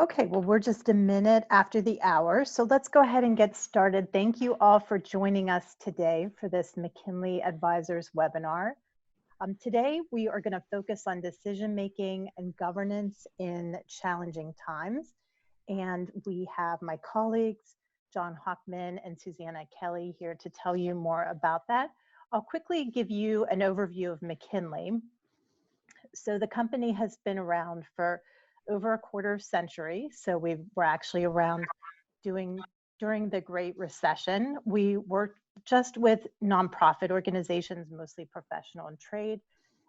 Okay, well, we're just a minute after the hour, so let's go ahead and get started. Thank you all for joining us today for this McKinley Advisors webinar. Today, we are going to focus on decision making and governance in challenging times. And we have my colleagues, John Hockman and Suzanna Kelley, here to tell you more about that. I'll quickly give you an overview of McKinley. So the company has been around for over a quarter century. So we're actually around during the Great Recession. We worked just with nonprofit organizations, mostly professional and trade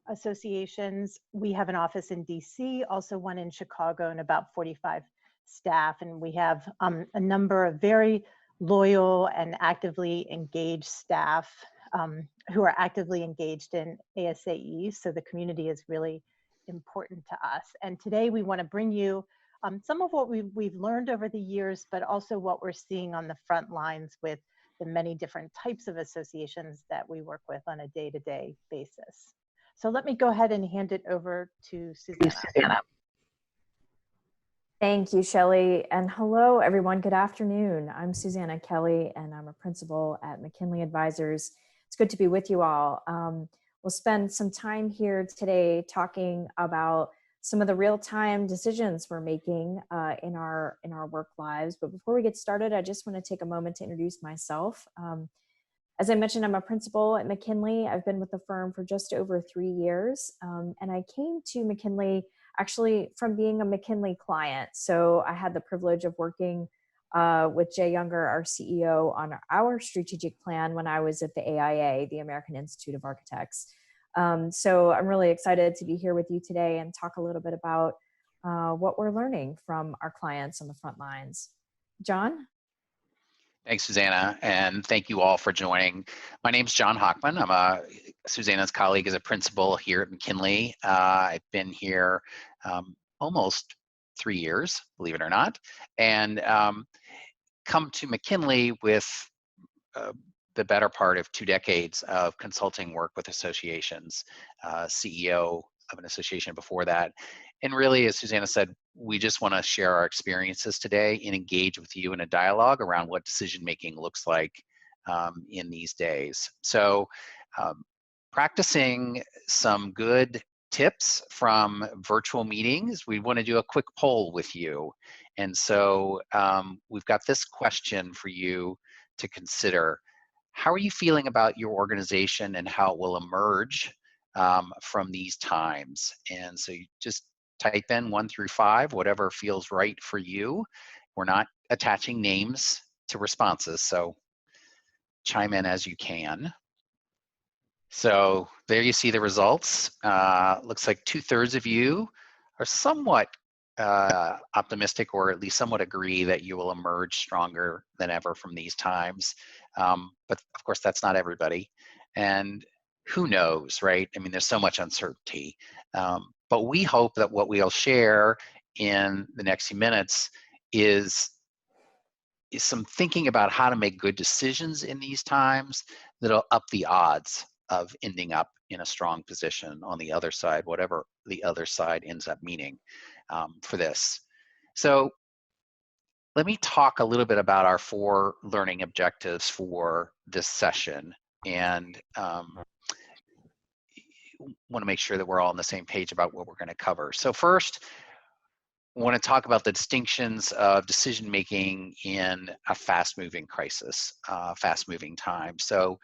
associations. We have an office in DC, also one in Chicago, and about 45 staff. And we have a number of very loyal and actively engaged staff who are actively engaged in ASAE. So the community is really important to us. And today we want to bring you some of what we've learned over the years, but also what we're seeing on the front lines with the many different types of associations that we work with on a day-to-day basis. So let me go ahead and hand it over to Suzanna. Thank you, Shelley. And hello, everyone. Good afternoon. I'm Suzanna Kelley, and I'm a principal at McKinley Advisors. It's good to be with you all. We'll spend some time here today talking about some of the real-time decisions we're making in our work lives. But before we get started, I just want to take a moment to introduce myself. As I mentioned, I'm a principal at McKinley. I've been with the firm for just over 3 years, and I came to McKinley actually from being a McKinley client. So I had the privilege of working with Jay Younger, our CEO, on our strategic plan when I was at the AIA, the American Institute of Architects. So I'm really excited to be here with you today and talk a little bit about what we're learning from our clients on the front lines. John? Thanks, Suzanna, and thank you all for joining. My name's John Hockman. I'm Suzanna's colleague as a principal here at McKinley. I've been here almost 3 years, believe it or not, and come to McKinley with the better part of 2 decades of consulting work with associations, CEO of an association before that. And really, as Suzanna said, we just want to share our experiences today and engage with you in a dialogue around what decision-making looks like in these days. So practicing some good tips from virtual meetings, we want to do a quick poll with you. And so we've got this question for you to consider. How are you feeling about your organization and how it will emerge from these times? And so you just type in 1 through 5, whatever feels right for you. We're not attaching names to responses, so chime in as you can. So there you see the results. Looks like 2/3 of you are somewhat optimistic, or at least somewhat agree that you will emerge stronger than ever from these times. But of course, that's not everybody. And who knows, right? I mean, there's so much uncertainty. But we hope that what we'll share in the next few minutes is some thinking about how to make good decisions in these times that'll up the odds of ending up in a strong position on the other side, whatever the other side ends up meaning for this. So let me talk a little bit about our 4 learning objectives for this session, and want to make sure that we're all on the same page about what we're going to cover. So first, I want to talk about the distinctions of decision-making in a fast-moving crisis, fast-moving time. So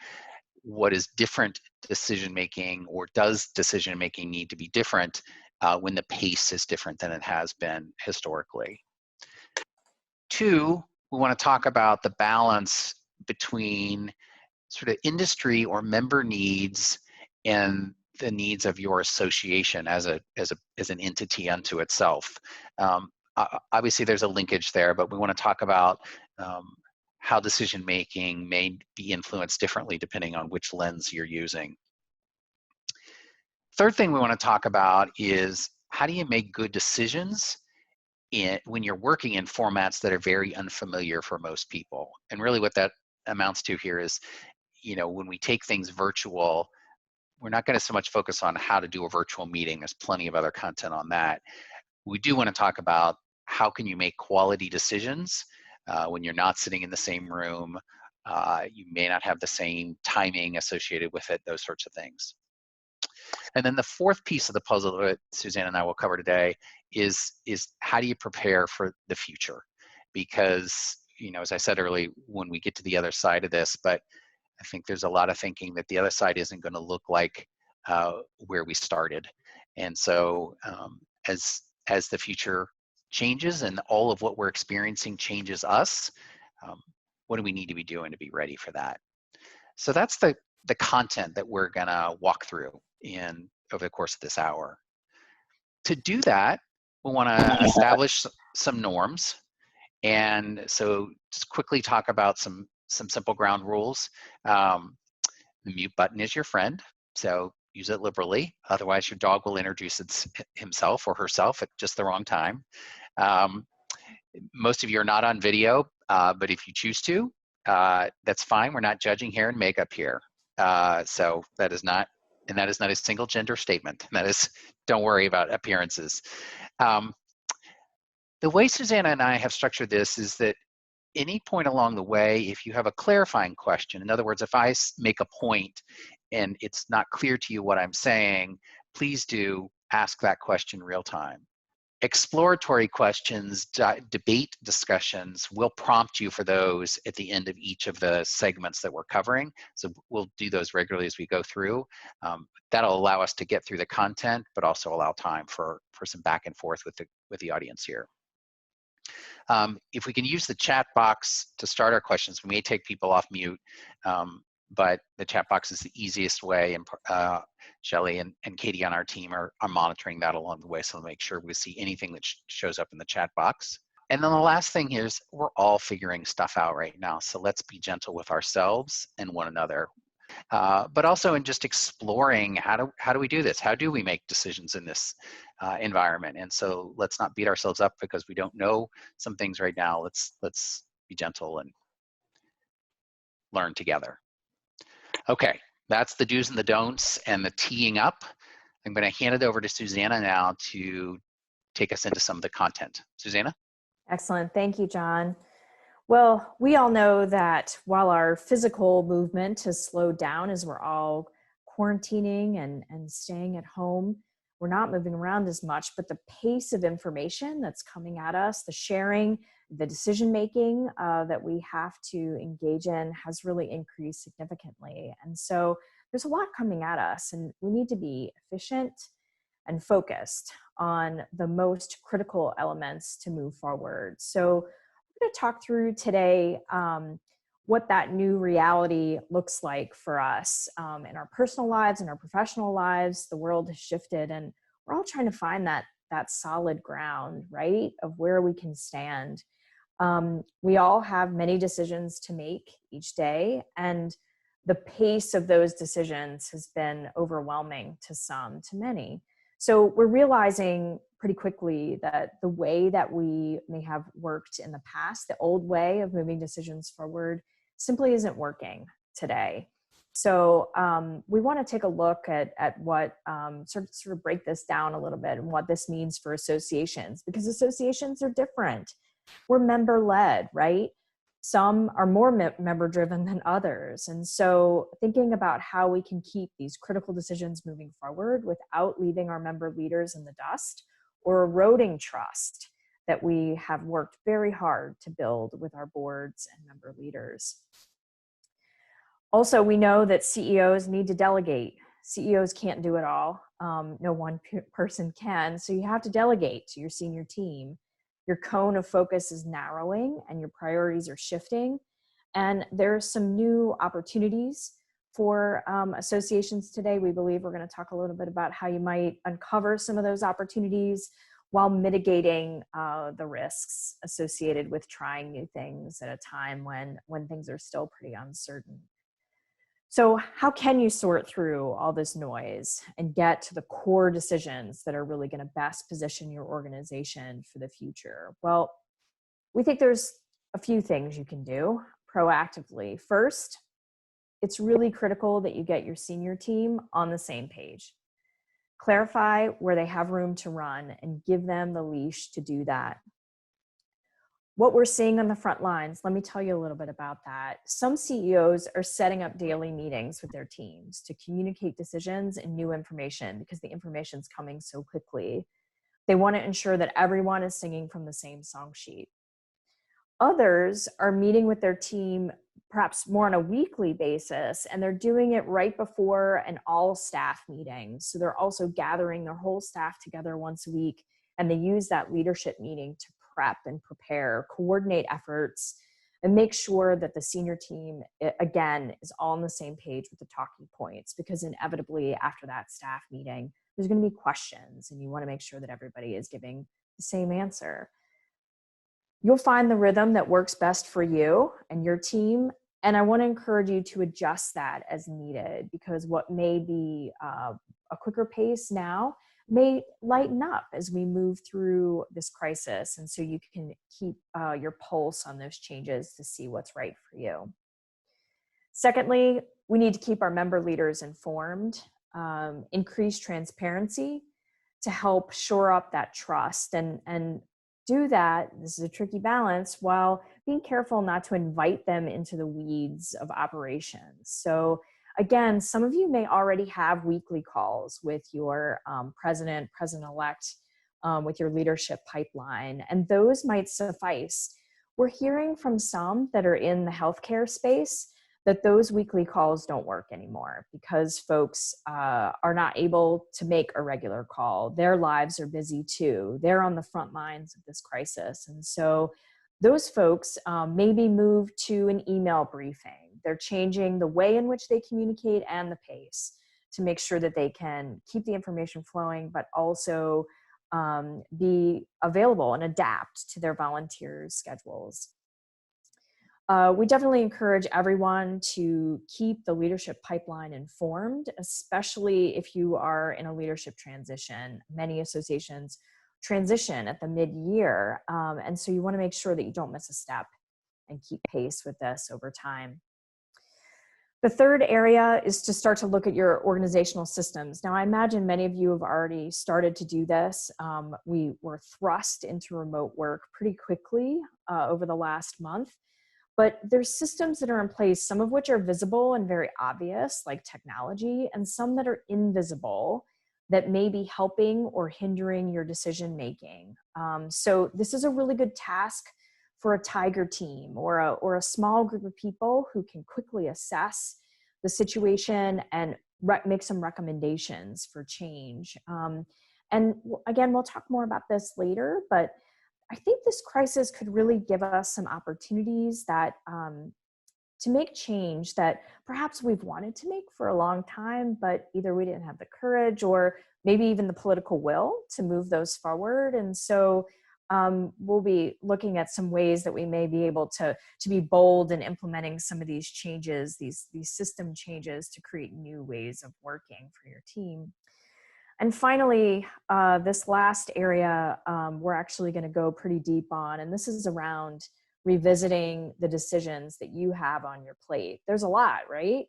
what is different decision-making, or does decision-making need to be different when the pace is different than it has been historically? 2, we want to talk about the balance between sort of industry or member needs and the needs of your association as an entity unto itself. Obviously, there's a linkage there, but we want to talk about how decision-making may be influenced differently depending on which lens you're using. Third thing we want to talk about is how do you make good decisions when you're working in formats that are very unfamiliar for most people. And really what that amounts to here is, you know, when we take things virtual, we're not going to so much focus on how to do a virtual meeting. There's plenty of other content on that. We do want to talk about how can you make quality decisions when you're not sitting in the same room. You may not have the same timing associated with it, those sorts of things. And then the fourth piece of the puzzle that Suzanne and I will cover today is how do you prepare for the future? Because, as I said earlier, when we get to the other side of this, but I think there's a lot of thinking that the other side isn't going to look like where we started. And so as the future changes and all of what we're experiencing changes us, what do we need to be doing to be ready for that? So that's the content that we're going to walk through over the course of this hour. To do that, we want to establish some norms. And so just quickly talk about some simple ground rules. The mute button is your friend, so use it liberally. Otherwise, your dog will introduce himself or herself at just the wrong time. Most of you are not on video, but if you choose to, that's fine. We're not judging hair and makeup here. So that is not a single gender statement. That is, don't worry about appearances. The way Suzanna and I have structured this is that any point along the way, if you have a clarifying question, in other words, if I make a point and it's not clear to you what I'm saying, please do ask that question real time. Exploratory questions, debate discussions, will prompt you for those at the end of each of the segments that we're covering. So we'll do those regularly as we go through. That'll allow us to get through the content, but also allow time for some back and forth with the audience here. If we can use the chat box to start our questions, we may take people off mute, but the chat box is the easiest way, and Shelley and Katie on our team are monitoring that along the way, so we'll make sure we see anything that shows up in the chat box. And then the last thing here is we're all figuring stuff out right now, so let's be gentle with ourselves and one another. But also in just exploring how do we do this? How do we make decisions in this environment? And so let's not beat ourselves up because we don't know some things right now. Let's be gentle and learn together. Okay, that's the do's and the don'ts and the teeing up. I'm going to hand it over to Suzanna now to take us into some of the content. Suzanna? Excellent. Thank you, John. Well, we all know that while our physical movement has slowed down as we're all quarantining and staying at home, we're not moving around as much, but the pace of information that's coming at us, the sharing, the decision-making that we have to engage in has really increased significantly. And so there's a lot coming at us, and we need to be efficient and focused on the most critical elements to move forward. So we're going to talk through today what that new reality looks like for us in our personal lives and our professional lives. The world has shifted, and we're all trying to find that solid ground, right, of where we can stand. We all have many decisions to make each day, and the pace of those decisions has been overwhelming to some, to many. So we're realizing pretty quickly that the way that we may have worked in the past, the old way of moving decisions forward, simply isn't working today. So we want to take a look at what sort of break this down a little bit and what this means for associations, because associations are different. We're member-led, right? Some are more member-driven than others. And so thinking about how we can keep these critical decisions moving forward without leaving our member leaders in the dust or eroding trust that we have worked very hard to build with our boards and member leaders. Also, we know that CEOs need to delegate. CEOs can't do it all. No one person can. So you have to delegate to your senior team. Your cone of focus is narrowing and your priorities are shifting. And there's some new opportunities for associations today. We believe we're going to talk a little bit about how you might uncover some of those opportunities while mitigating the risks associated with trying new things at a time when things are still pretty uncertain. So how can you sort through all this noise and get to the core decisions that are really going to best position your organization for the future? Well, we think there's a few things you can do proactively. First, it's really critical that you get your senior team on the same page. Clarify where they have room to run and give them the leash to do that. What we're seeing on the front lines, let me tell you a little bit about that. Some CEOs are setting up daily meetings with their teams to communicate decisions and new information because the information's coming so quickly. They want to ensure that everyone is singing from the same song sheet. Others are meeting with their team perhaps more on a weekly basis, and they're doing it right before an all staff meeting. So they're also gathering their whole staff together once a week, and they use that leadership meeting to prep and prepare, coordinate efforts, and make sure that the senior team, again, is all on the same page with the talking points, because inevitably after that staff meeting, there's going to be questions, and you want to make sure that everybody is giving the same answer. You'll find the rhythm that works best for you and your team. And I want to encourage you to adjust that as needed, because what may be a quicker pace now may lighten up as we move through this crisis. And so you can keep your pulse on those changes to see what's right for you. Secondly, we need to keep our member leaders informed, increase transparency to help shore up that trust, and do that, this is a tricky balance, while being careful not to invite them into the weeds of operations. So again, some of you may already have weekly calls with your president-elect, with your leadership pipeline, and those might suffice. We're hearing from some that are in the healthcare space that those weekly calls don't work anymore because folks are not able to make a regular call. Their lives are busy too. They're on the front lines of this crisis. And so those folks maybe move to an email briefing. They're changing the way in which they communicate and the pace to make sure that they can keep the information flowing, but also be available and adapt to their volunteers' schedules. We definitely encourage everyone to keep the leadership pipeline informed, especially if you are in a leadership transition. Many associations transition at the mid-year, and so you want to make sure that you don't miss a step and keep pace with this over time. The third area is to start to look at your organizational systems. Now, I imagine many of you have already started to do this. We were thrust into remote work pretty quickly over the last month. But there's systems that are in place, some of which are visible and very obvious, like technology, and some that are invisible that may be helping or hindering your decision-making. So this is a really good task for a tiger team or a small group of people who can quickly assess the situation and make some recommendations for change. And again, we'll talk more about this later, but I think this crisis could really give us some opportunities that to make change that perhaps we've wanted to make for a long time, but either we didn't have the courage or maybe even the political will to move those forward. And so we'll be looking at some ways that we may be able to be bold in implementing some of these changes, these system changes to create new ways of working for your team. And finally, this last area we're actually going to go pretty deep on, and this is around revisiting the decisions that you have on your plate. There's a lot, right?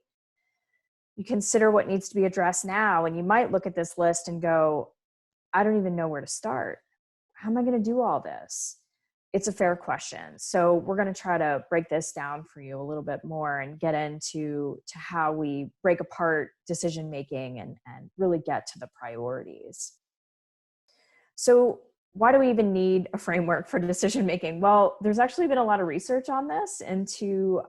You consider what needs to be addressed now, and you might look at this list and go, I don't even know where to start. How am I going to do all this? It's a fair question. So we're going to try to break this down for you a little bit more and get into how we break apart decision-making and really get to the priorities. So why do we even need a framework for decision-making? Well, there's actually been a lot of research on this into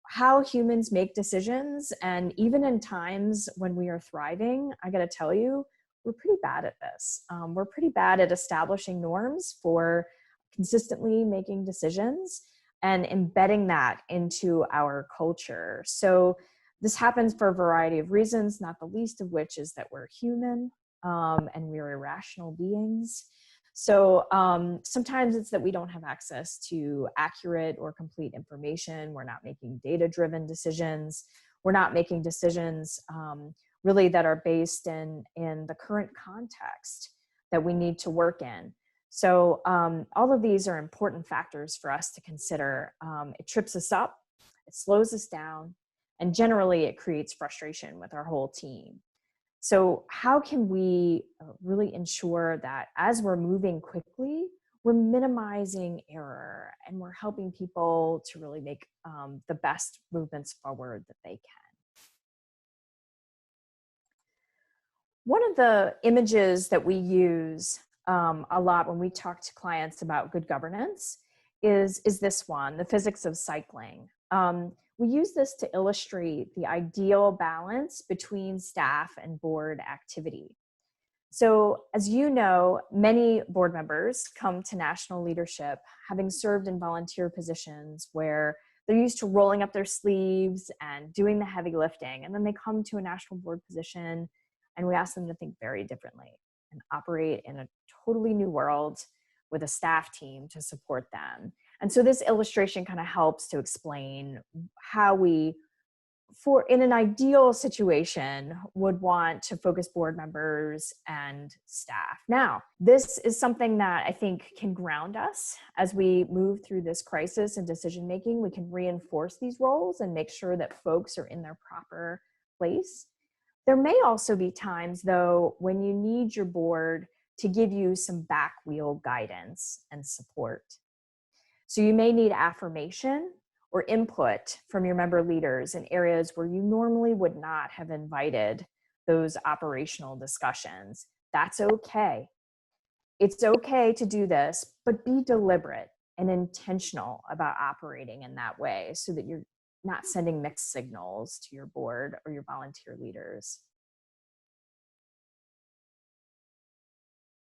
how humans make decisions. And even in times when we are thriving, I got to tell you, we're pretty bad at this. We're pretty bad at establishing norms for consistently making decisions and embedding that into our culture. So this happens for a variety of reasons, not the least of which is that we're human and we're irrational beings. So sometimes it's that we don't have access to accurate or complete information. We're not making data-driven decisions. We're not making decisions really that are based in the current context that we need to work in. So all of these are important factors for us to consider. It trips us up, it slows us down, and generally it creates frustration with our whole team. So how can we really ensure that as we're moving quickly, we're minimizing error and we're helping people to really make the best movements forward that they can. One of the images that we use a lot when we talk to clients about good governance is this one, the physics of cycling. We use this to illustrate the ideal balance between staff and board activity. So, as you know, many board members come to national leadership having served in volunteer positions where they're used to rolling up their sleeves and doing the heavy lifting. And then they come to a national board position and we ask them to think very differently and operate in a totally new world with a staff team to support them. And so this illustration kind of helps to explain how we, in an ideal situation, would want to focus board members and staff. Now, this is something that I think can ground us as we move through this crisis and decision making. We can reinforce these roles and make sure that folks are in their proper place. There may also be times, though, when you need your board to give you some back wheel guidance and support. So you may need affirmation or input from your member leaders in areas where you normally would not have invited those operational discussions. That's okay. It's okay to do this, but be deliberate and intentional about operating in that way so that you're not sending mixed signals to your board or your volunteer leaders.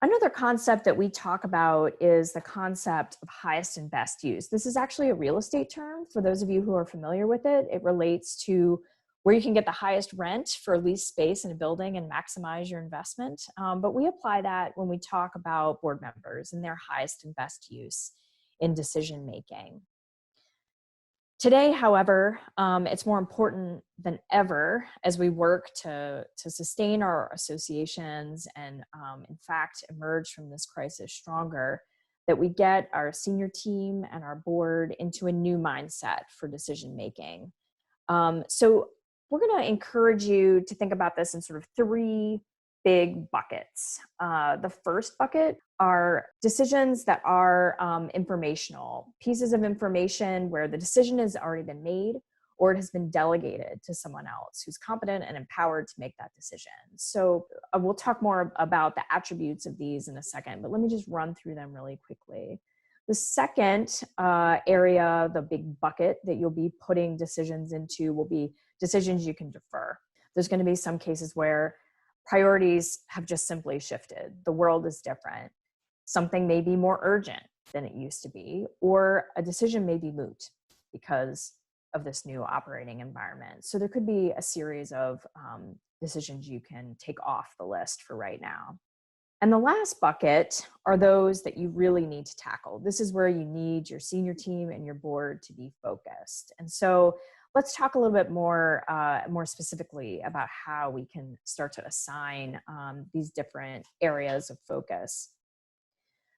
Another concept that we talk about is the concept of highest and best use. This is actually a real estate term. For those of you who are familiar with it, it relates to where you can get the highest rent for leased space in a building and maximize your investment. But we apply that when we talk about board members and their highest and best use in decision making. Today, however, it's more important than ever as we work to sustain our associations and, in fact, emerge from this crisis stronger, that we get our senior team and our board into a new mindset for decision making. So we're going to encourage you to think about this in sort of three big buckets. The first bucket are decisions that are informational, pieces of information where the decision has already been made or it has been delegated to someone else who's competent and empowered to make that decision. So we'll talk more about the attributes of these in a second, but let me just run through them really quickly. The second area, the big bucket that you'll be putting decisions into, will be decisions you can defer. There's going to be some cases where priorities have just simply shifted. The world is different. Something may be more urgent than it used to be, or a decision may be moot because of this new operating environment. So there could be a series of decisions you can take off the list for right now. And the last bucket are those that you really need to tackle. This is where you need your senior team and your board to be focused. And so let's talk a little bit more specifically about how we can start to assign these different areas of focus.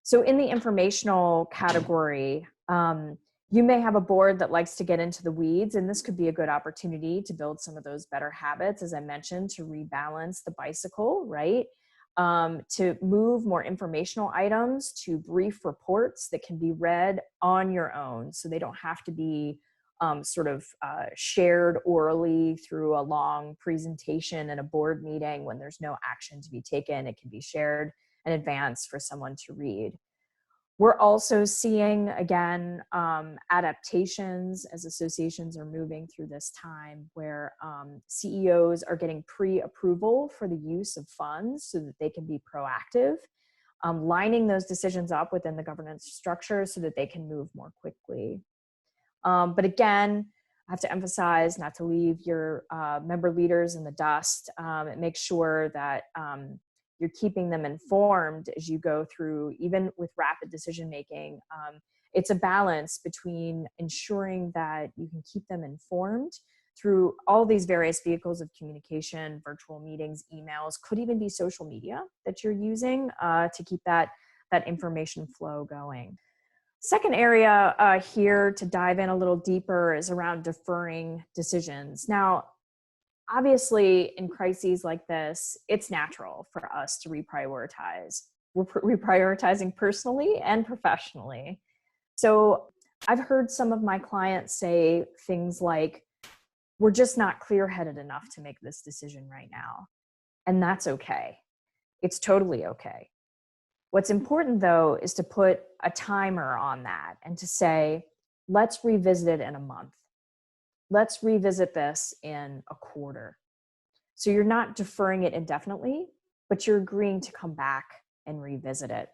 So in the informational category, you may have a board that likes to get into the weeds, and this could be a good opportunity to build some of those better habits, as I mentioned, to rebalance the bicycle, right? To move more informational items to brief reports that can be read on your own, so they don't have to be shared orally through a long presentation in a board meeting when there's no action to be taken. It can be shared in advance for someone to read. We're also seeing, again, adaptations as associations are moving through this time where CEOs are getting pre-approval for the use of funds so that they can be proactive, lining those decisions up within the governance structure so that they can move more quickly. But again, I have to emphasize not to leave your member leaders in the dust and make sure that you're keeping them informed as you go through, even with rapid decision making. It's a balance between ensuring that you can keep them informed through all these various vehicles of communication, virtual meetings, emails, could even be social media that you're using to keep that information flow going. Second area here to dive in a little deeper is around deferring decisions. Now, obviously, in crises like this, it's natural for us to reprioritize. we're reprioritizing personally and professionally. So I've heard some of my clients say things like, we're just not clear-headed enough to make this decision right now. And that's okay. It's totally okay. What's important, though, is to put a timer on that and to say, let's revisit it in a month. Let's revisit this in a quarter. So you're not deferring it indefinitely, but you're agreeing to come back and revisit it.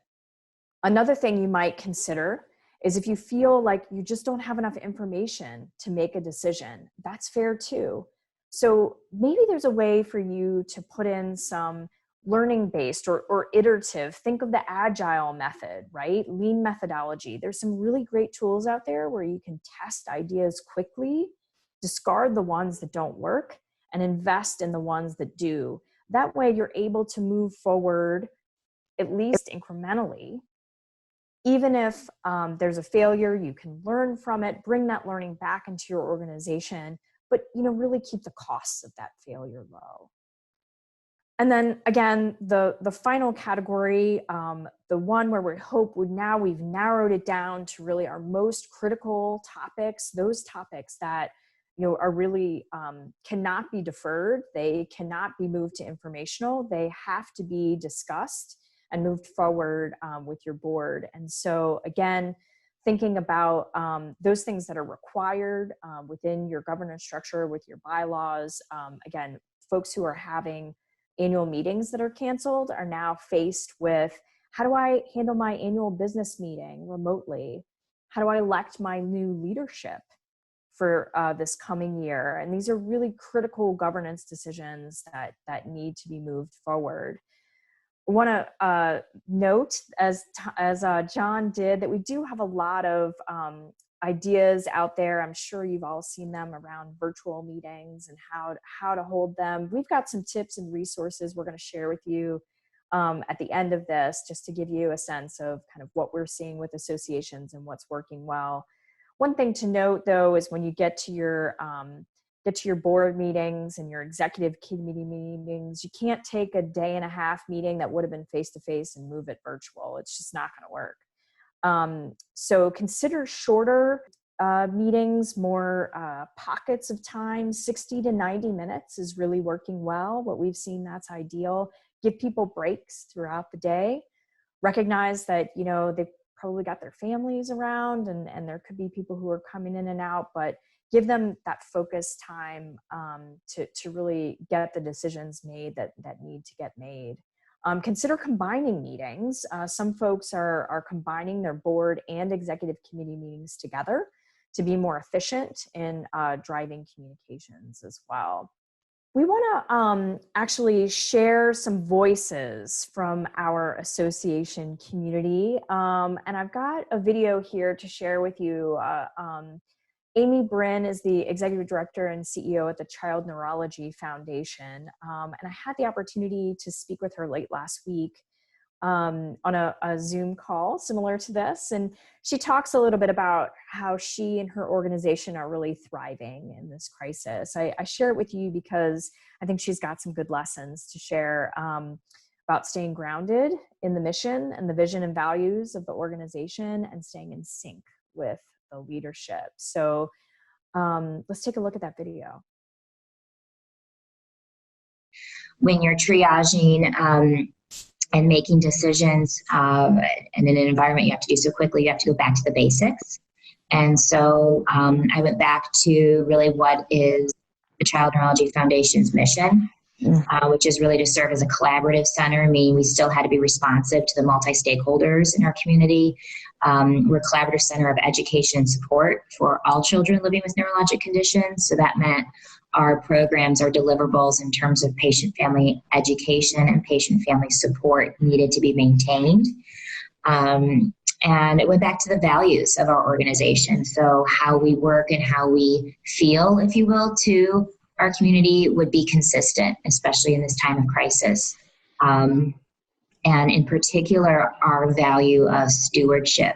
Another thing you might consider is if you feel like you just don't have enough information to make a decision, that's fair too. So maybe there's a way for you to put in some learning-based or iterative, think of the agile method, right? Lean methodology. There's some really great tools out there where you can test ideas quickly, discard the ones that don't work, and invest in the ones that do. That way you're able to move forward at least incrementally. Even if there's a failure, you can learn from it, bring that learning back into your organization, but really keep the costs of that failure low. And then again, the final category, the one where we hope we've narrowed it down to really our most critical topics, those topics that are really cannot be deferred. They cannot be moved to informational. They have to be discussed and moved forward with your board. And so again, thinking about those things that are required within your governance structure, with your bylaws. Again, folks who are having annual meetings that are canceled are now faced with, how do I handle my annual business meeting remotely? How do I elect my new leadership for this coming year? And these are really critical governance decisions that need to be moved forward. I want to note, as John did, that we do have a lot of ideas out there. I'm sure you've all seen them around virtual meetings and how to hold them. We've got some tips and resources we're going to share with you at the end of this, just to give you a sense of kind of what we're seeing with associations and what's working well. One thing to note, though, is when you get to your board meetings and your executive committee meetings, you can't take a day-and-a-half meeting that would have been face-to-face and move it virtual. It's just not going to work. So consider shorter meetings, more pockets of time. 60 to 90 minutes is really working well. What we've seen, that's ideal. Give people breaks throughout the day. Recognize that, they've probably got their families around and there could be people who are coming in and out, but give them that focused time to really get the decisions made that need to get made. Consider combining meetings. Some folks are combining their board and executive committee meetings together to be more efficient in driving communications as well. We want to actually share some voices from our association community. And I've got a video here to share with you. Amy Brin is the Executive Director and CEO at the Child Neurology Foundation. And I had the opportunity to speak with her late last week on a Zoom call similar to this. And she talks a little bit about how she and her organization are really thriving in this crisis. I share it with you because I think she's got some good lessons to share about staying grounded in the mission and the vision and values of the organization and staying in sync with the leadership. So let's take a look at that video. When you're triaging and making decisions and in an environment you have to do so quickly, you have to go back to the basics. And so I went back to really what is the Child Neurology Foundation's mission, which is really to serve as a collaborative center, meaning we still had to be responsive to the multi-stakeholders in our community. We're a collaborative center of education and support for all children living with neurologic conditions. So that meant our programs, our deliverables in terms of patient-family education and patient-family support needed to be maintained. And it went back to the values of our organization. So how we work and how we feel, if you will, to our community would be consistent, especially in this time of crisis. And in particular, our value of stewardship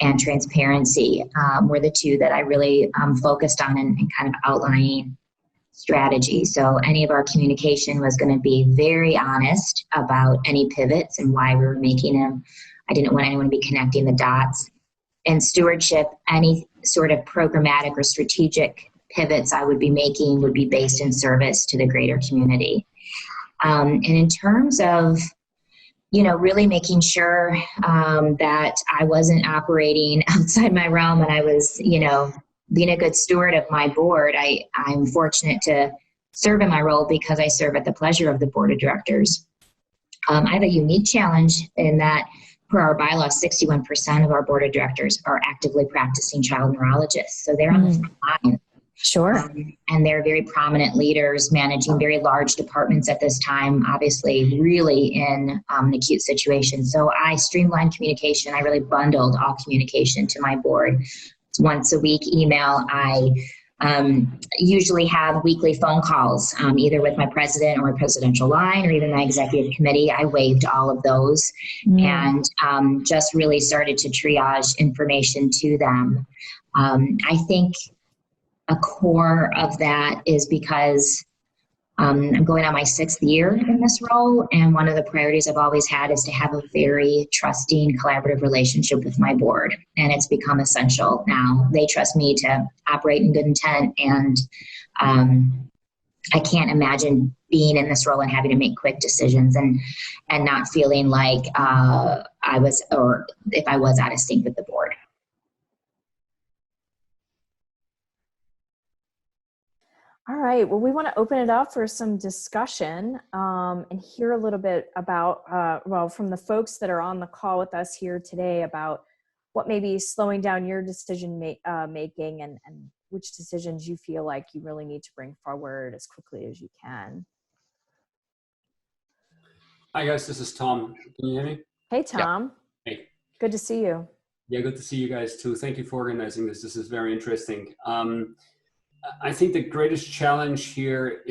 and transparency were the two that I really focused on and kind of outlining. strategy. So any of our communication was going to be very honest about any pivots and why we were making them. I didn't want anyone to be connecting the dots. And stewardship, any sort of programmatic or strategic pivots I would be making would be based in service to the greater community. And in terms of, really making sure that I wasn't operating outside my realm and I was, being a good steward of my board, I'm fortunate to serve in my role because I serve at the pleasure of the board of directors. I have a unique challenge in that per our bylaws, 61% of our board of directors are actively practicing child neurologists. So they're on the front line. Sure. And they're very prominent leaders managing very large departments at this time, obviously really in an acute situation. So I streamlined communication. I really bundled all communication to my board. It's once a week email. I usually have weekly phone calls, either with my president or my presidential line or even my executive committee. I waived all of those and just really started to triage information to them. I think a core of that is because I'm going on my 6th year in this role, and one of the priorities I've always had is to have a very trusting, collaborative relationship with my board, and it's become essential now. They trust me to operate in good intent, and I can't imagine being in this role and having to make quick decisions and not feeling like I was, or if I was, out of sync with the board. All right. Well, we want to open it up for some discussion and hear a little bit about, from the folks that are on the call with us here today about what may be slowing down your decision making and which decisions you feel like you really need to bring forward as quickly as you can. Hi guys, this is Tom. Can you hear me? Hey, Tom. Yeah. Hey. Good to see you. Yeah, good to see you guys too. Thank you for organizing this. This is very interesting. I think the greatest challenge here,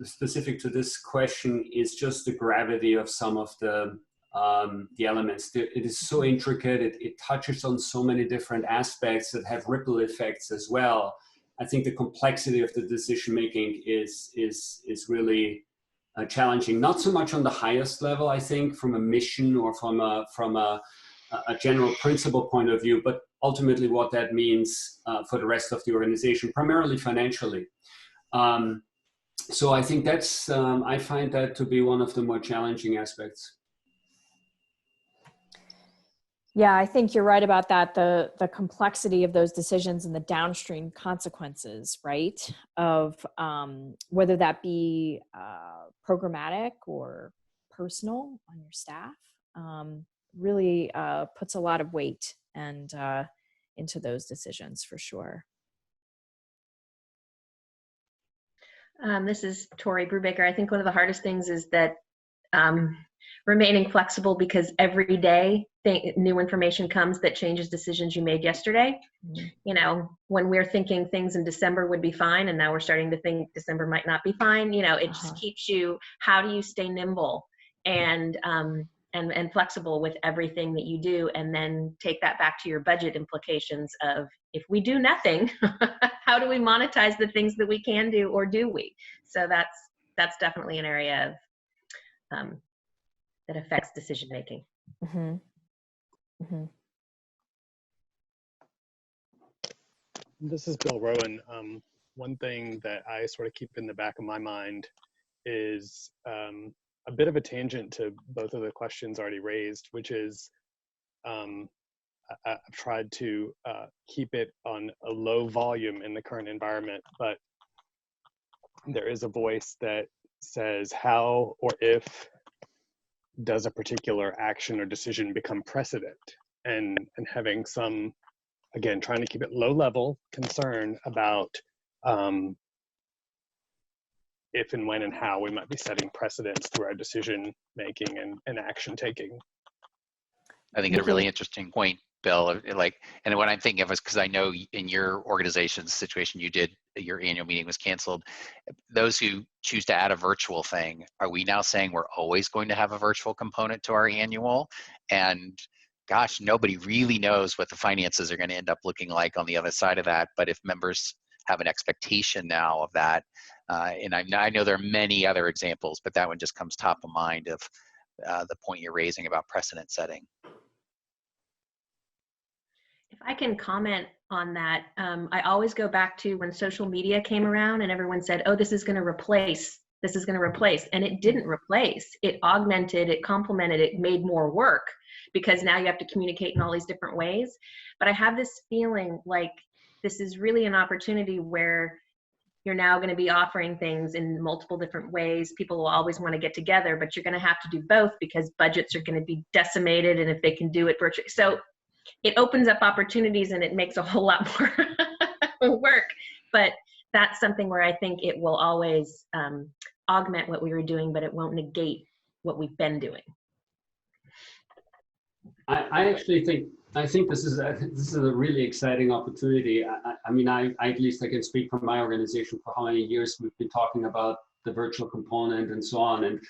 specific to this question, is just the gravity of some of the elements. It is so intricate. It touches on so many different aspects that have ripple effects as well. I think the complexity of the decision making is really challenging. Not so much on the highest level, I think, from a mission or from a general principle point of view, but ultimately what that means for the rest of the organization, primarily financially. So I think that's, I find that to be one of the more challenging aspects. Yeah, I think you're right about that. The complexity of those decisions and the downstream consequences, right? Of whether that be programmatic or personal on your staff, really puts a lot of weight and into those decisions for sure. This is Tori Brubaker. I think one of the hardest things is that remaining flexible, because every day new information comes that changes decisions you made yesterday. You know, when we're thinking things in December would be fine, and now we're starting to think December might not be fine. You know, it just keeps you, how do you stay nimble and flexible with everything that you do, and then take that back to your budget implications of, if we do nothing, how do we monetize the things that we can do, or do we? So that's definitely an area of that affects decision making. Mm-hmm. Mm-hmm. This is Bill Rowan. One thing that I sort of keep in the back of my mind is a bit of a tangent to both of the questions already raised, which is I've tried to keep it on a low volume in the current environment, but there is a voice that says, how or if does a particular action or decision become precedent? And having some, again, trying to keep it low level concern about if and when and how we might be setting precedents through our decision making and action taking. I think a really interesting point, Bill. And what I'm thinking of is, because I know in your organization's situation, you did, your annual meeting was canceled. Those who choose to add a virtual thing, are we now saying we're always going to have a virtual component to our annual? And gosh, nobody really knows what the finances are going to end up looking like on the other side of that. But if members have an expectation now of that. And I know there are many other examples, but that one just comes top of mind of the point you're raising about precedent setting. If I can comment on that, I always go back to when social media came around and everyone said, oh, this is going to replace, and it didn't replace. It augmented, it complemented, it made more work, because now you have to communicate in all these different ways. But I have this feeling like this is really an opportunity where you're now going to be offering things in multiple different ways. People will always want to get together, but you're going to have to do both because budgets are going to be decimated, and if they can do it virtually. So it opens up opportunities and it makes a whole lot more work. But that's something where I think it will always augment what we were doing, but it won't negate what we've been doing. I actually think this is a really exciting opportunity. I mean, at least I can speak from my organization for how many years we've been talking about the virtual component and so on. And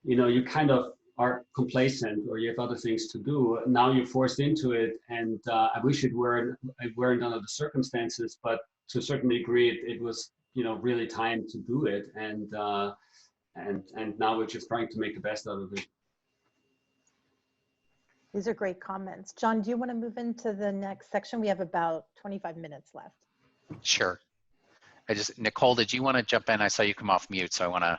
you kind of are complacent, or you have other things to do. Now you're forced into it, and I wish it weren't under the circumstances, but to a certain degree, it was really time to do it, and now we're just trying to make the best out of it. These are great comments. John, do you want to move into the next section? We have about 25 minutes left. Sure. Nicole, did you want to jump in? I saw you come off mute, so I want to.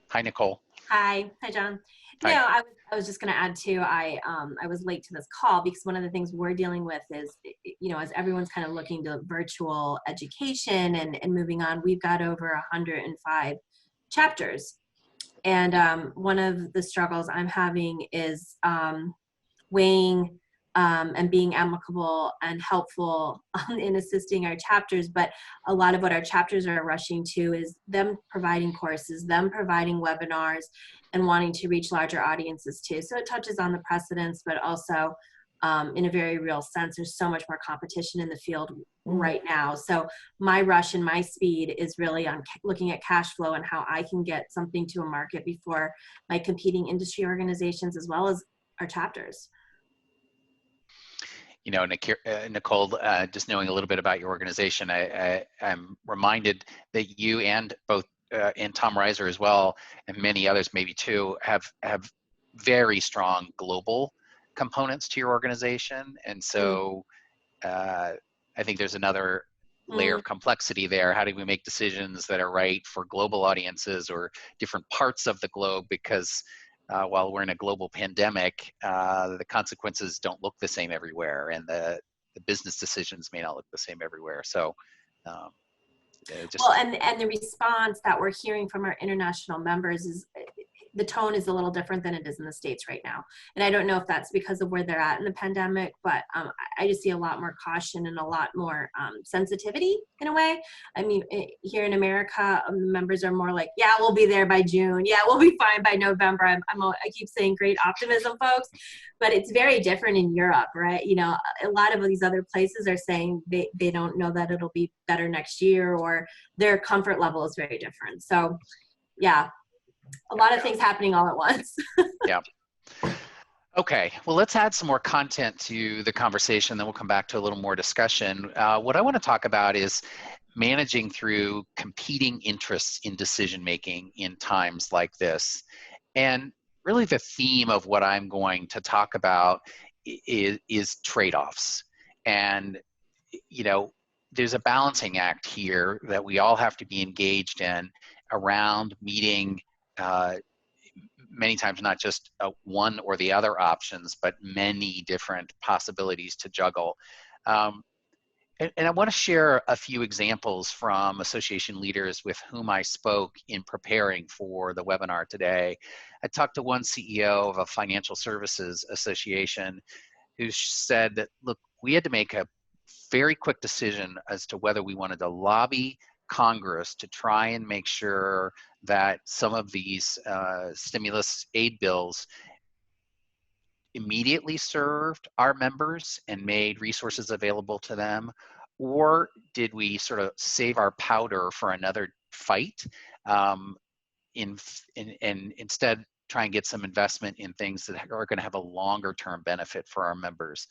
Hi, Nicole. Hi, John. Hi. No, I was just going to add too. I was late to this call because one of the things we're dealing with is, as everyone's kind of looking to virtual education and moving on, we've got over 105 chapters, and one of the struggles I'm having is weighing and being amicable and helpful in assisting our chapters. But a lot of what our chapters are rushing to is them providing courses, them providing webinars, and wanting to reach larger audiences too. So it touches on the precedents, but also in a very real sense, there's so much more competition in the field right now. So my rush and my speed is really on looking at cash flow and how I can get something to a market before my competing industry organizations as well as our chapters. Nicole, just knowing a little bit about your organization, I'm reminded that you and Tom Reiser as well, and many others maybe too, have very strong global components to your organization. And so I think there's another layer of complexity there. How do we make decisions that are right for global audiences or different parts of the globe? Because while we're in a global pandemic, the consequences don't look the same everywhere, and the business decisions may not look the same everywhere. So, and the response that we're hearing from our international members is the tone is a little different than it is in the States right now. And I don't know if that's because of where they're at in the pandemic, but I just see a lot more caution and a lot more sensitivity in a way. I mean, here in America, members are more like, yeah, we'll be there by June. Yeah, we'll be fine by November. I keep saying great optimism, folks, but it's very different in Europe, right? A lot of these other places are saying they don't know that it'll be better next year, or their comfort level is very different. So yeah. A lot of things happening all at once. Yeah. Okay. Well, let's add some more content to the conversation, then we'll come back to a little more discussion. What I want to talk about is managing through competing interests in decision-making in times like this. And really the theme of what I'm going to talk about is trade-offs. And, there's a balancing act here that we all have to be engaged in around meeting many times not just one or the other options, but many different possibilities to juggle. And I want to share a few examples from association leaders with whom I spoke in preparing for the webinar today. I talked to one CEO of a financial services association who said that, look, we had to make a very quick decision as to whether we wanted to lobby Congress to try and make sure that some of these stimulus aid bills immediately served our members and made resources available to them, or did we sort of save our powder for another fight and instead try and get some investment in things that are going to have a longer term benefit for our members.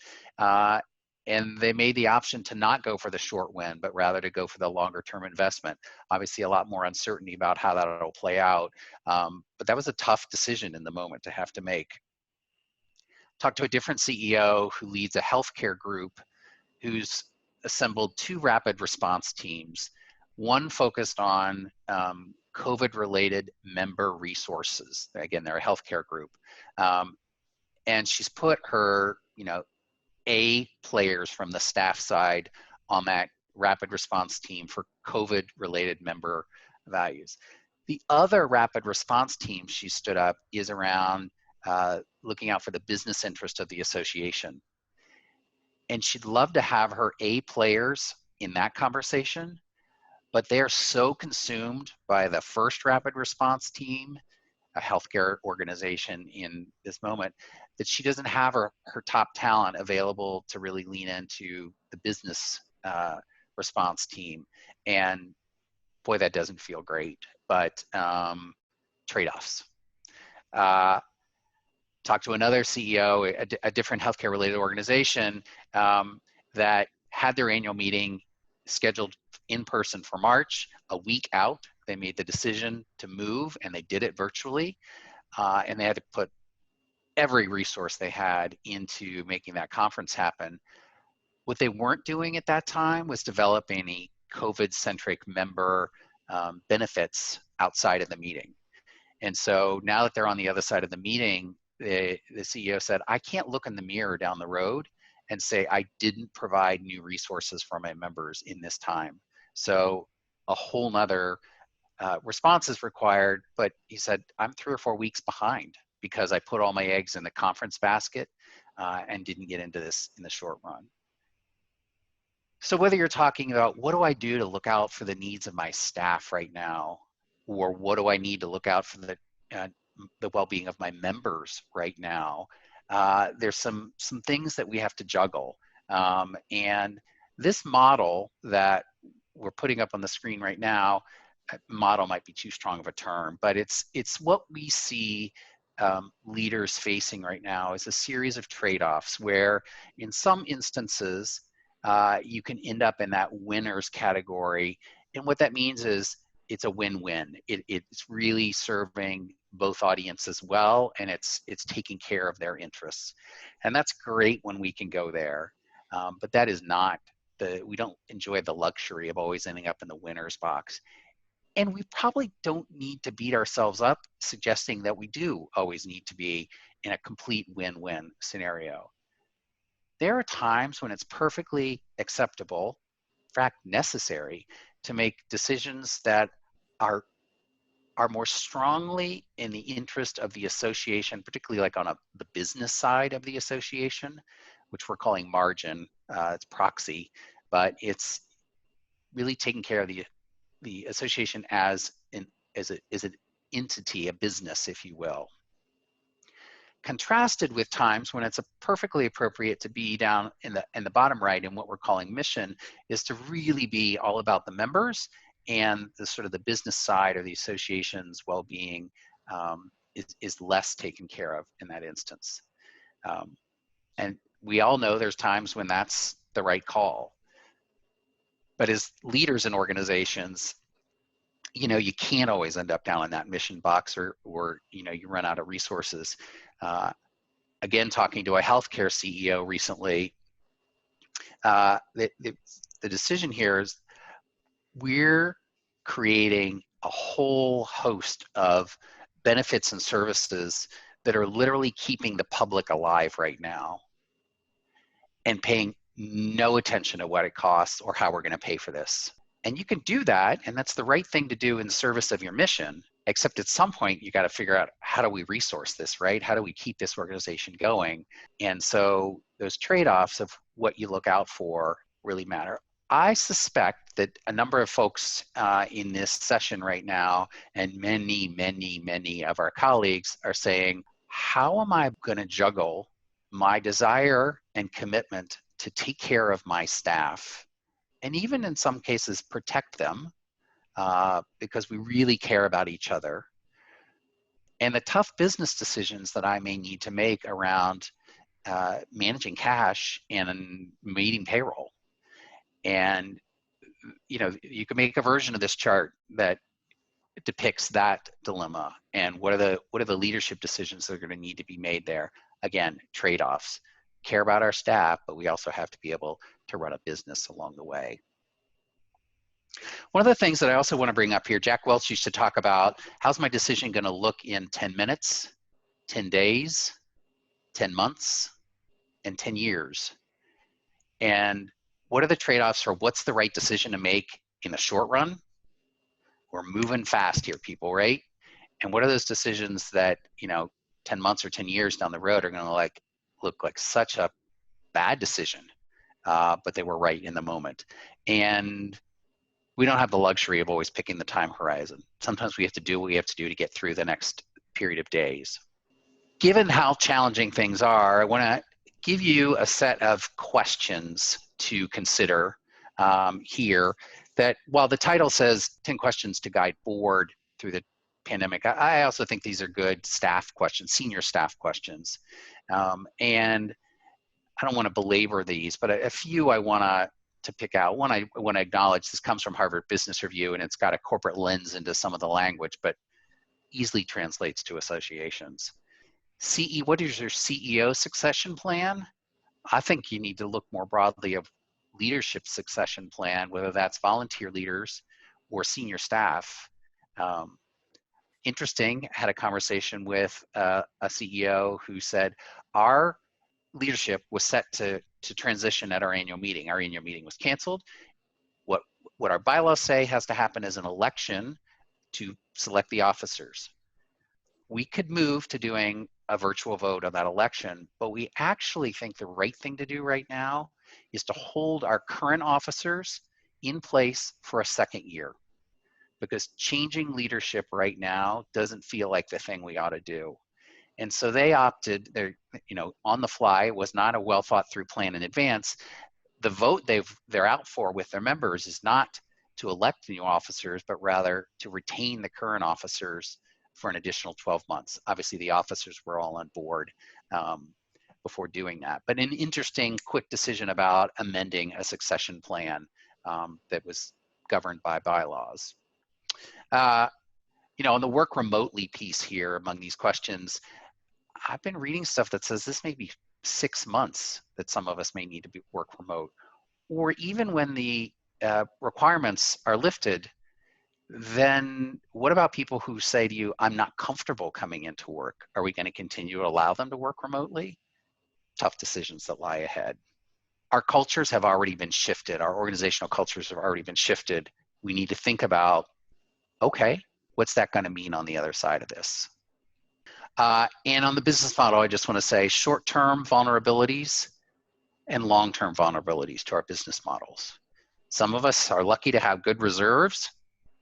and they made the option to not go for the short win, but rather to go for the longer term investment. Obviously, a lot more uncertainty about how that'll play out, but that was a tough decision in the moment to have to make. Talked to a different CEO who leads a healthcare group who's assembled 2 rapid response teams, one focused on COVID-related member resources. Again, they're a healthcare group. And she's put her, A players from the staff side on that rapid response team for COVID-related member values. The other rapid response team she stood up is around looking out for the business interest of the association. And she'd love to have her A players in that conversation, but they're so consumed by the first rapid response team, a healthcare organization in this moment, that she doesn't have her top talent available to really lean into the business response team. And boy, that doesn't feel great, but trade-offs. Talked to another CEO, a different healthcare related organization that had their annual meeting scheduled in person for March. A week out, they made the decision to move, and they did it virtually. And they had to put every resource they had into making that conference happen. What they weren't doing at that time was develop any COVID-centric member benefits outside of the meeting. And so now that they're on the other side of the meeting, the CEO said, I can't look in the mirror down the road and say I didn't provide new resources for my members in this time. So a whole nother response is required, but he said, I'm 3 or 4 weeks behind because I put all my eggs in the conference basket and didn't get into this in the short run. So whether you're talking about what do I do to look out for the needs of my staff right now, or what do I need to look out for the well-being of my members right now, there's some things that we have to juggle. And this model that we're putting up on the screen right now, model might be too strong of a term, but it's what we see leaders facing right now is a series of trade-offs where in some instances you can end up in that winners category. And what that means is it's a win-win. It's really serving both audiences well, and it's taking care of their interests. And that's great when we can go there. But that is not we don't enjoy the luxury of always ending up in the winner's box. And we probably don't need to beat ourselves up suggesting that we do always need to be in a complete win-win scenario. There are times when it's perfectly acceptable, in fact necessary, to make decisions that are more strongly in the interest of the association, particularly like on the business side of the association, which we're calling margin. It's proxy, but it's really taking care of the association as an entity, a business, if you will. Contrasted with times when it's perfectly appropriate to be down in the bottom right in what we're calling mission, is to really be all about the members, and the sort of the business side of the association's well-being is less taken care of in that instance. And we all know there's times when that's the right call. But as leaders in organizations, you can't always end up down in that mission box, or you run out of resources. Again, talking to a healthcare CEO recently, the decision here is we're creating a whole host of benefits and services that are literally keeping the public alive right now and paying no attention to what it costs or how we're going to pay for this. And you can do that, and that's the right thing to do in service of your mission, except at some point you got to figure out, how do we resource this, right? How do we keep this organization going? And so those trade-offs of what you look out for really matter. I suspect that a number of folks in this session right now, and many, many, many of our colleagues are saying, how am I going to juggle my desire and commitment to take care of my staff, and even in some cases protect them because we really care about each other, and the tough business decisions that I may need to make around managing cash and meeting payroll. And, you know, you can make a version of this chart that depicts that dilemma and what are the leadership decisions that are going to need to be made there. Again, trade-offs. Care about our staff, but we also have to be able to run a business along the way. One of the things that I also want to bring up here, Jack Welch used to talk about, how's my decision going to look in 10 minutes, 10 days, 10 months, and 10 years? And what are the trade-offs for what's the right decision to make in the short run? We're moving fast here, people, right? And what are those decisions that, you know, 10 months or 10 years down the road are going to look like such a bad decision, but they were right in the moment. And we don't have the luxury of always picking the time horizon. Sometimes we have to do what we have to do to get through the next period of days. Given how challenging things are, I want to give you a set of questions to consider here that while the title says 10 questions to guide board through the pandemic, I also think these are good staff questions, senior staff questions. And I don't want to belabor these, but a few I want to pick out. One, I want to acknowledge this comes from Harvard Business Review, and it's got a corporate lens into some of the language, but easily translates to associations. What is your CEO succession plan? I think you need to look more broadly of leadership succession plan, whether that's volunteer leaders or senior staff. Interesting, had a conversation with a CEO who said, our leadership was set to transition at our annual meeting. Our annual meeting was canceled. What our bylaws say has to happen is an election to select the officers. We could move to doing a virtual vote on that election, but we actually think the right thing to do right now is to hold our current officers in place for a second year, because changing leadership right now doesn't feel like the thing we ought to do. And so they opted, they're, you know, on the fly. It was not a well thought through plan in advance. The vote they're out for with their members is not to elect new officers, but rather to retain the current officers for an additional 12 months. Obviously, the officers were all on board before doing that. But an interesting, quick decision about amending a succession plan that was governed by bylaws. You know, on the work remotely piece here among these questions, I've been reading stuff that says this may be 6 months that some of us may need to work remote, or even when the requirements are lifted, then what about people who say to you, I'm not comfortable coming into work? Are we going to continue to allow them to work remotely? Tough decisions that lie ahead. Our cultures have already been shifted. Our organizational cultures have already been shifted. We need to think about, okay, what's that going to mean on the other side of this? And on the business model, I just want to say short-term vulnerabilities and long-term vulnerabilities to our business models. Some of us are lucky to have good reserves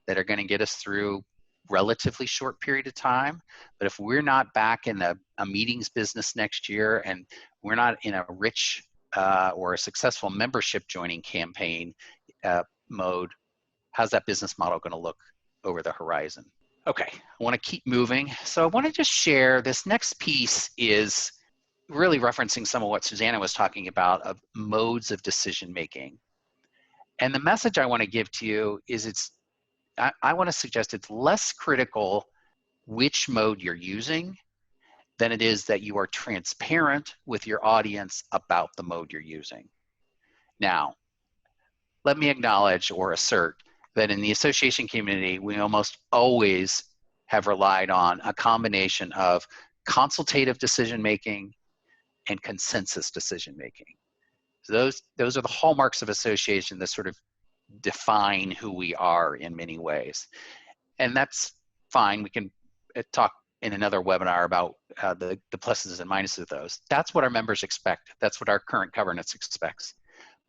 that are going to get us through relatively short period of time. But if we're not back in a meetings business next year, and we're not in a rich or a successful membership joining campaign mode, how's that business model going to look over the horizon? Okay, I want to keep moving. So I want to just share this next piece is really referencing some of what Suzanna was talking about of modes of decision making. And the message I want to give to you is I want to suggest it's less critical which mode you're using than it is that you are transparent with your audience about the mode you're using. Now, let me acknowledge or assert that in the association community, we almost always have relied on a combination of consultative decision-making and consensus decision-making. So those are the hallmarks of association that sort of define who we are in many ways. And that's fine. We can talk in another webinar about the pluses and minuses of those. That's what our members expect. That's what our current governance expects.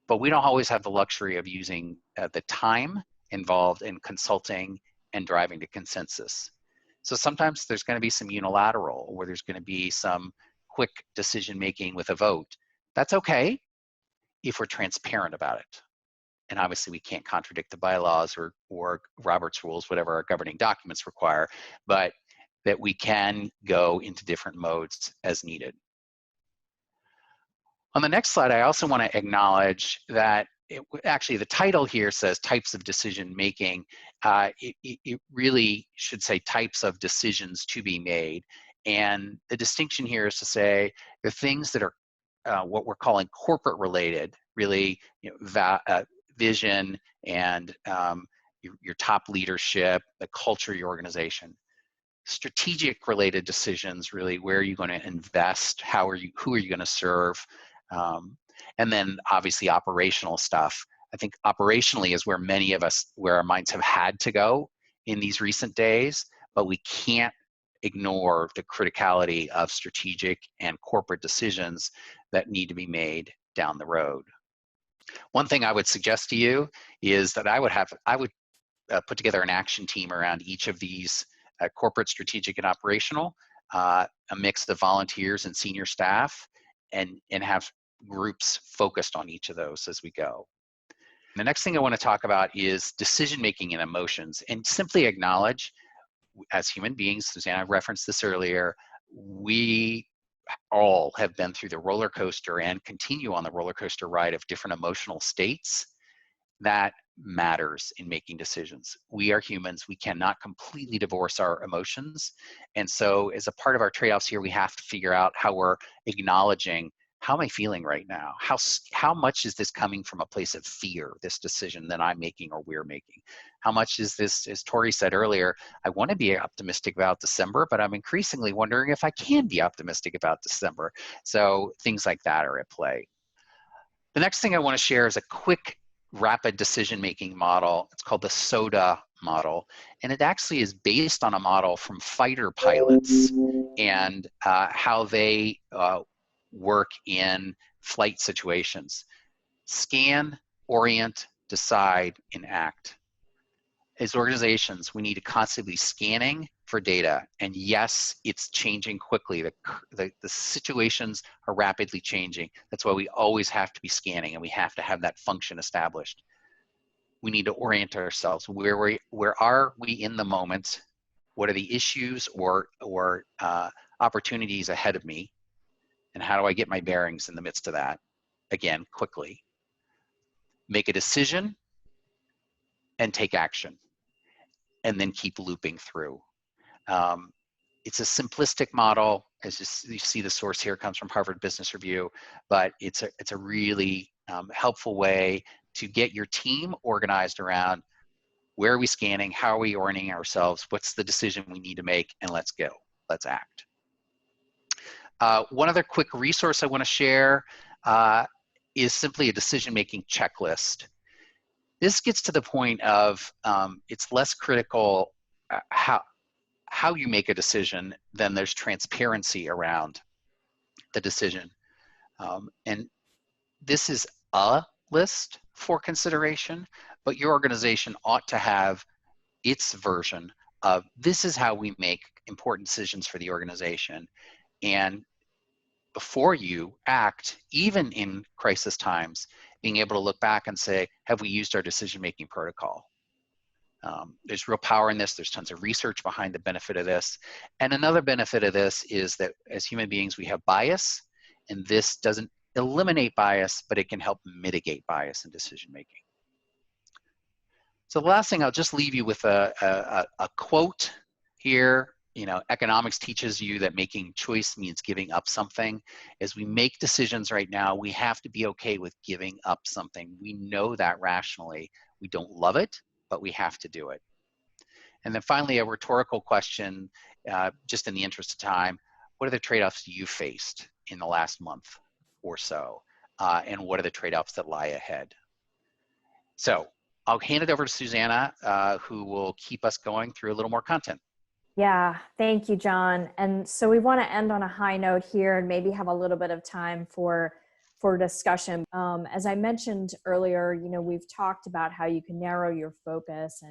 But we don't always have the luxury of using the time involved in consulting and driving to consensus. So sometimes there's going to be some unilateral, or there's going to be some quick decision making with a vote. That's okay if we're transparent about it. And obviously we can't contradict the bylaws or Robert's rules, whatever our governing documents require, but that we can go into different modes as needed. On the next slide, I also want to acknowledge that actually the title here says types of decision making. It really should say types of decisions to be made. And the distinction here is to say the things that are what we're calling corporate related, really, vision and your top leadership, the culture of your organization. Strategic related decisions, really, where are you going to invest, who are you going to serve, and then obviously operational stuff. I think operationally is where many of us, where our minds have had to go in these recent days, but we can't ignore the criticality of strategic and corporate decisions that need to be made down the road. One thing I would suggest to you is that I would put together an action team around each of these corporate, strategic, and operational, a mix of volunteers and senior staff, and have groups focused on each of those as we go. The next thing I want to talk about is decision-making and emotions, and simply acknowledge, as human beings, Suzanna referenced this earlier, we all have been through the roller coaster and continue on the roller coaster ride of different emotional states. That matters in making decisions. We are humans. We cannot completely divorce our emotions. And so as a part of our trade-offs here, we have to figure out how we're acknowledging, how am I feeling right now? How much is this coming from a place of fear, this decision that I'm making or we're making? How much is this, as Tori said earlier, I want to be optimistic about December, but I'm increasingly wondering if I can be optimistic about December. So things like that are at play. The next thing I want to share is a quick rapid decision-making model. It's called the SODA model, and it actually is based on a model from fighter pilots and how they work in flight situations. Scan, orient, decide, and act. As organizations, we need to constantly be scanning for data, and yes, it's changing quickly. The situations are rapidly changing. That's why we always have to be scanning, and we have to have that function established. We need to orient ourselves. Where are we in the moment? What are the issues or opportunities ahead of me? And how do I get my bearings in the midst of that? Again, quickly. Make a decision and take action, and then keep looping through. It's a simplistic model. As you see, the source here comes from Harvard Business Review, but it's a really helpful way to get your team organized around where are we scanning, how are we orienting ourselves, what's the decision we need to make, and let's go, let's act. One other quick resource I want to share is simply a decision-making checklist. This gets to the point of it's less critical how you make a decision than there's transparency around the decision. And this is a list for consideration, but your organization ought to have its version of this is how we make important decisions for the organization. And before you act, even in crisis times, being able to look back and say, have we used our decision-making protocol? There's real power in this. There's tons of research behind the benefit of this. And another benefit of this is that as human beings, we have bias, and this doesn't eliminate bias, but it can help mitigate bias in decision-making. So the last thing, I'll just leave you with a quote here. You know, economics teaches you that making choice means giving up something. As we make decisions right now, we have to be okay with giving up something. We know that rationally. We don't love it, but we have to do it. And then finally, a rhetorical question, just in the interest of time, what are the trade-offs you faced in the last month or so? And what are the trade-offs that lie ahead? So I'll hand it over to Suzanna, who will keep us going through a little more content. Yeah, thank you, John. And so we want to end on a high note here and maybe have a little bit of time for discussion. As I mentioned earlier, you know, we've talked about how you can narrow your focus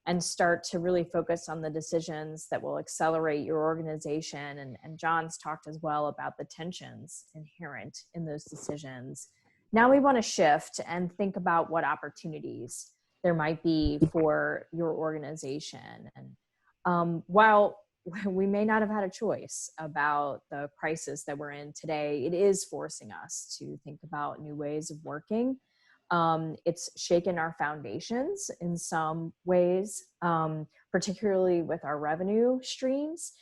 and start to really focus on the decisions that will accelerate your organization. And John's talked as well about the tensions inherent in those decisions. Now we want to shift and think about what opportunities there might be for your organization. And while we may not have had a choice about the crisis that we're in today. It is forcing us to think about new ways of working. It's shaken our foundations in some ways, particularly with our revenue streams.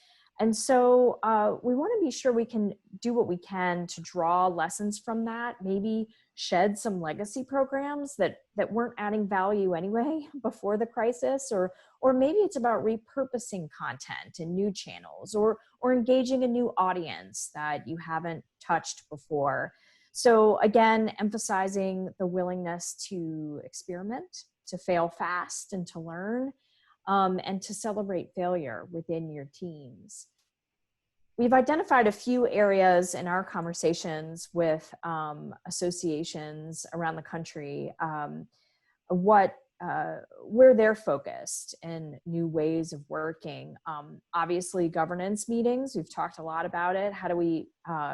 And so we want to be sure we can do what we can to draw lessons from that, maybe shed some legacy programs that weren't adding value anyway before the crisis, or maybe it's about repurposing content in new channels, or engaging a new audience that you haven't touched before. So again, emphasizing the willingness to experiment, to fail fast and to learn, and to celebrate failure within your teams. We've identified a few areas in our conversations with associations around the country, where they're focused in new ways of working. Obviously, governance meetings, we've talked a lot about it. How do we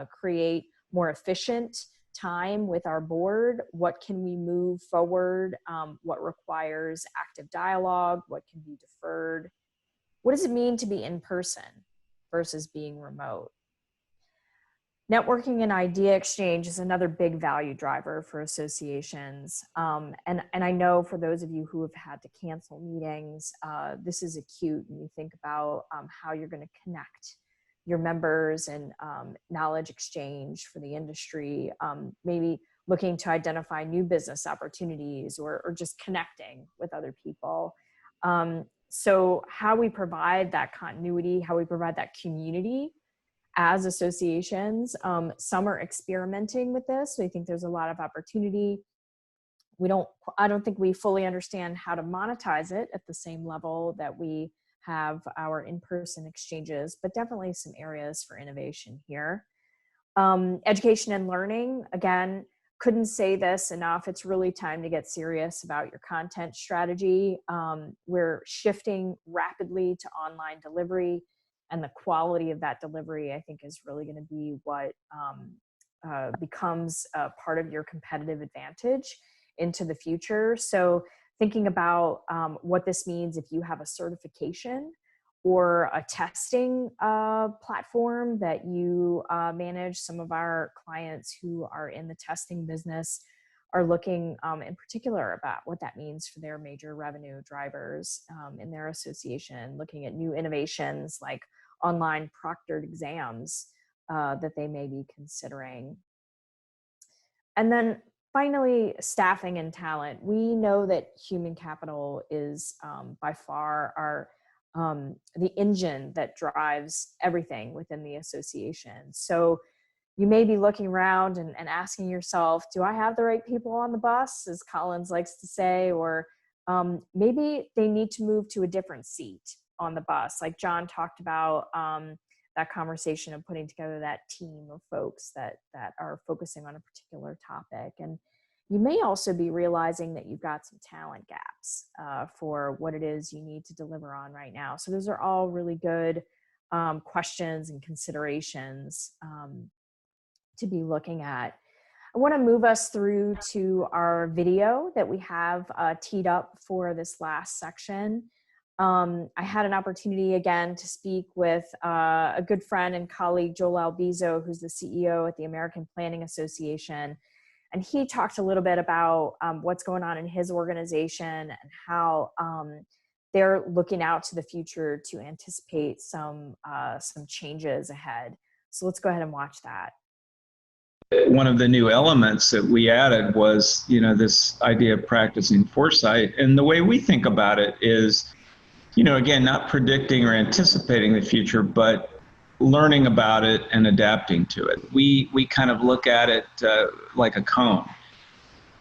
create more efficient time with our board? What can we move forward? What requires active dialogue? What can be deferred? What does it mean to be in person versus being remote? Networking and idea exchange is another big value driver for associations. And I know for those of you who have had to cancel meetings, this is acute when you think about how you're going to connect your members and knowledge exchange for the industry, maybe looking to identify new business opportunities or just connecting with other people. So how we provide that continuity, how we provide that community as associations. Some are experimenting with this. We think there's a lot of opportunity. I don't think we fully understand how to monetize it at the same level that we have our in-person exchanges, but definitely some areas for innovation here. Education and learning, again, couldn't say this enough. It's really time to get serious about your content strategy. We're shifting rapidly to online delivery, and the quality of that delivery, I think, is really going to be what becomes a part of your competitive advantage into the future. So thinking about what this means if you have a certification or a testing platform that you manage. Some of our clients who are in the testing business are looking in particular about what that means for their major revenue drivers in their association, looking at new innovations like online proctored exams that they may be considering. And then finally, staffing and talent. We know that human capital is by far the engine that drives everything within the association. So you may be looking around and asking yourself, do I have the right people on the bus, as Collins likes to say, or maybe they need to move to a different seat on the bus. Like John talked about that conversation of putting together that team of folks that are focusing on a particular topic. And you may also be realizing that you've got some talent gaps for what it is you need to deliver on right now. So those are all really good questions and considerations to be looking at. I want to move us through to our video that we have teed up for this last section. I had an opportunity again to speak with a good friend and colleague, Joel Albizo, who's the CEO at the American Planning Association. And he talked a little bit about what's going on in his organization and how they're looking out to the future to anticipate some changes ahead. So let's go ahead and watch that. One of the new elements that we added was, this idea of practicing foresight. And the way we think about it is, again, not predicting or anticipating the future, but learning about it and adapting to it. We kind of look at it like a cone.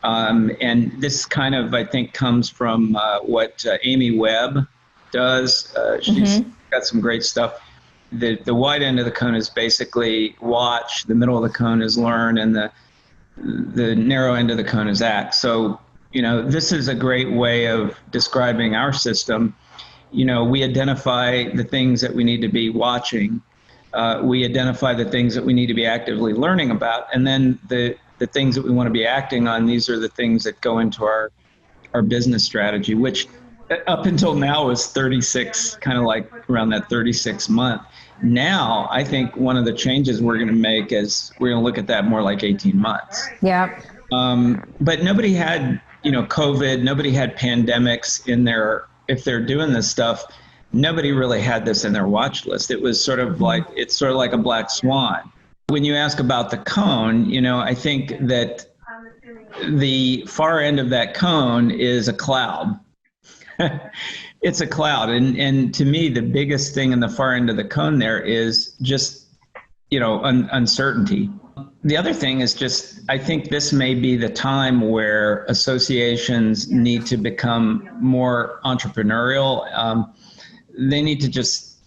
And this kind of, I think, comes from what Amy Webb does. She's got some great stuff. The wide end of the cone is basically watch, the middle of the cone is learn, and the narrow end of the cone is act. So, this is a great way of describing our system. We identify the things that we need to be watching. We identify the things that we need to be actively learning about. And then the things that we want to be acting on, these are the things that go into our business strategy, which up until now was 36, kind of like around that 36 month. Now, I think one of the changes we're going to make is we're going to look at that more like 18 months. Yeah. But nobody had, COVID, nobody had pandemics in their, if they're doing this stuff, nobody really had this in their watch list. It was sort of like, it's sort of like a black swan. When you ask about the cone, I think that the far end of that cone is a cloud. It's a cloud. And to me, the biggest thing in the far end of the cone there is just, uncertainty. The other thing is just, I think this may be the time where associations need to become more entrepreneurial. They need to just,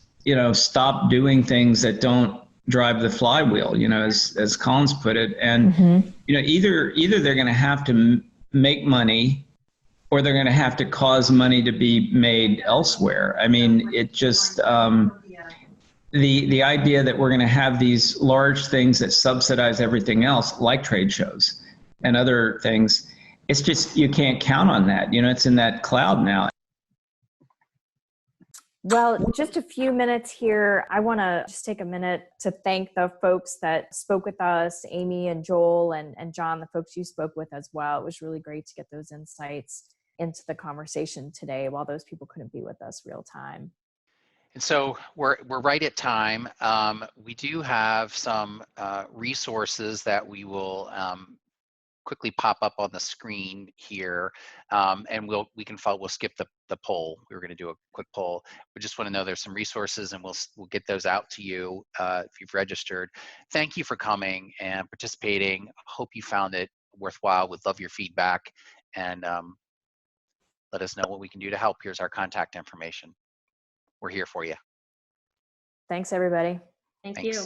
stop doing things that don't drive the flywheel, as Collins put it. And, either they're going to have to make money or they're going to have to cause money to be made elsewhere. I mean, it just, the idea that we're going to have these large things that subsidize everything else, like trade shows and other things, it's just, you can't count on that. It's in that cloud now. Well, just a few minutes here. I want to just take a minute to thank the folks that spoke with us, Amy and Joel and John, the folks you spoke with as well. It was really great to get those insights into the conversation today while those people couldn't be with us real time. And so we're right at time. We do have some resources that we will quickly pop up on the screen here, and we'll skip the poll. We were going to do a quick poll. We just want to know there's some resources, and we'll get those out to you if you've registered. Thank you for coming and participating. Hope you found it worthwhile. We'd love your feedback, and let us know what we can do to help. Here's our contact information. We're here for you. Thanks, everybody. Thank Thanks. you.